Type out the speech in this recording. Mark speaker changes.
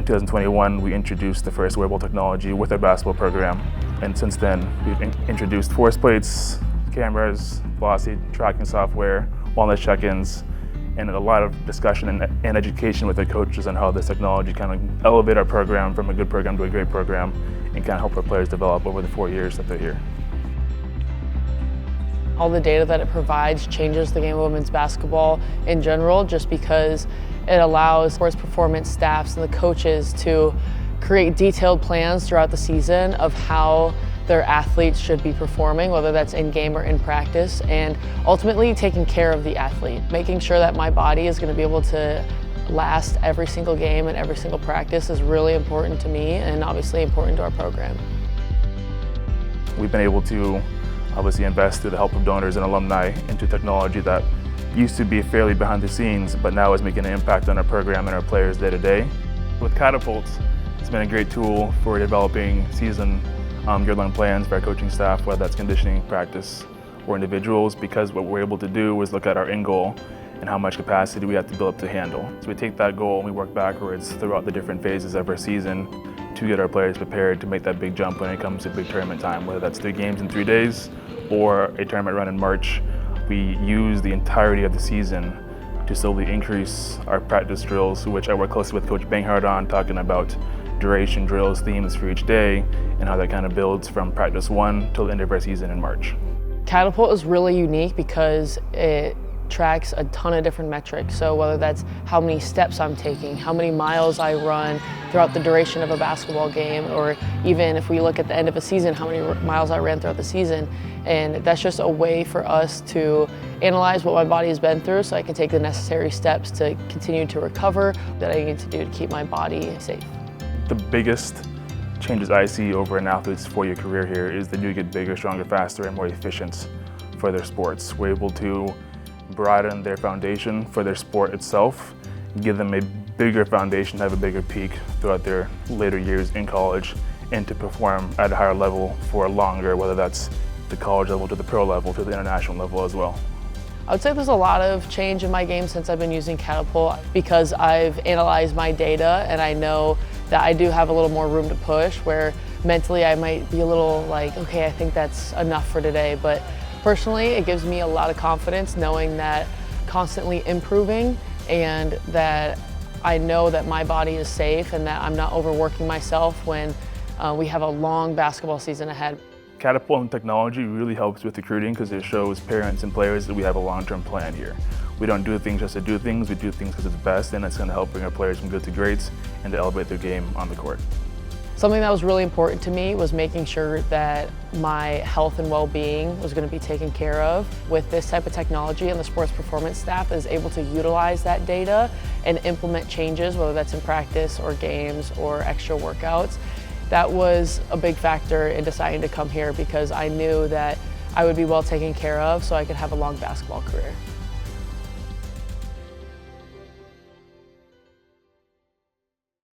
Speaker 1: In 2021, we introduced the first wearable technology with our basketball program. And since then, we've introduced force plates, cameras, velocity tracking software, wellness check-ins, and a lot of discussion and education with our coaches on how this technology kind of elevate our program from a good program to a great program and kind of help our players develop over the 4 years that they're here.
Speaker 2: All the data that it provides changes the game of women's basketball in general, just because it allows sports performance staffs and the coaches to create detailed plans throughout the season of how their athletes should be performing, whether that's in game or in practice, and ultimately taking care of the athlete. Making sure that my body is going to be able to last every single game and every single practice is really important to me and obviously important to our program.
Speaker 1: We've been able to obviously invest through the help of donors and alumni into technology that used to be fairly behind the scenes, but now is making an impact on our program and our players day to day. With catapults, it's been a great tool for developing season year-long plans for our coaching staff, whether that's conditioning, practice, or individuals, because what we're able to do is look at our end goal and how much capacity we have to build up to handle. So we take that goal and we work backwards throughout the different phases of our season to get our players prepared to make that big jump when it comes to big tournament time, whether that's 3 games in 3 days or a tournament run in March. We use the entirety of the season to slowly increase our practice drills, which I work closely with Coach Banghart on, talking about duration drills, themes for each day, and how that kind of builds from practice 1 till the end of our season in March.
Speaker 2: Catapult is really unique because it tracks a ton of different metrics. So whether that's how many steps I'm taking, how many miles I run throughout the duration of a basketball game, or even if we look at the end of a season, how many miles I ran throughout the season. And that's just a way for us to analyze what my body has been through so I can take the necessary steps to continue to recover that I need to do to keep my body safe.
Speaker 1: The biggest changes I see over an athlete's 4-year career here is they do get bigger, stronger, faster, and more efficient for their sports. We're able to broaden their foundation for their sport itself, give them a bigger foundation, have a bigger peak throughout their later years in college, and to perform at a higher level for longer, whether that's the college level to the pro level to the international level as well.
Speaker 2: I would say there's a lot of change in my game since I've been using Catapult, because I've analyzed my data and I know that I do have a little more room to push, where mentally I might be a little like, okay, I think that's enough for today. But personally, it gives me a lot of confidence knowing that constantly improving and that I know that my body is safe and that I'm not overworking myself when we have a long basketball season ahead.
Speaker 1: Catapult and technology really helps with recruiting because it shows parents and players that we have a long-term plan here. We don't do things just to do things, we do things because it's best, and it's going to help bring our players from good to greats and to elevate their game on the court.
Speaker 2: Something that was really important to me was making sure that my health and well-being was going to be taken care of. With this type of technology, and the sports performance staff is able to utilize that data and implement changes, whether that's in practice or games or extra workouts. That was a big factor in deciding to come here, because I knew that I would be well taken care of so I could have a long basketball career.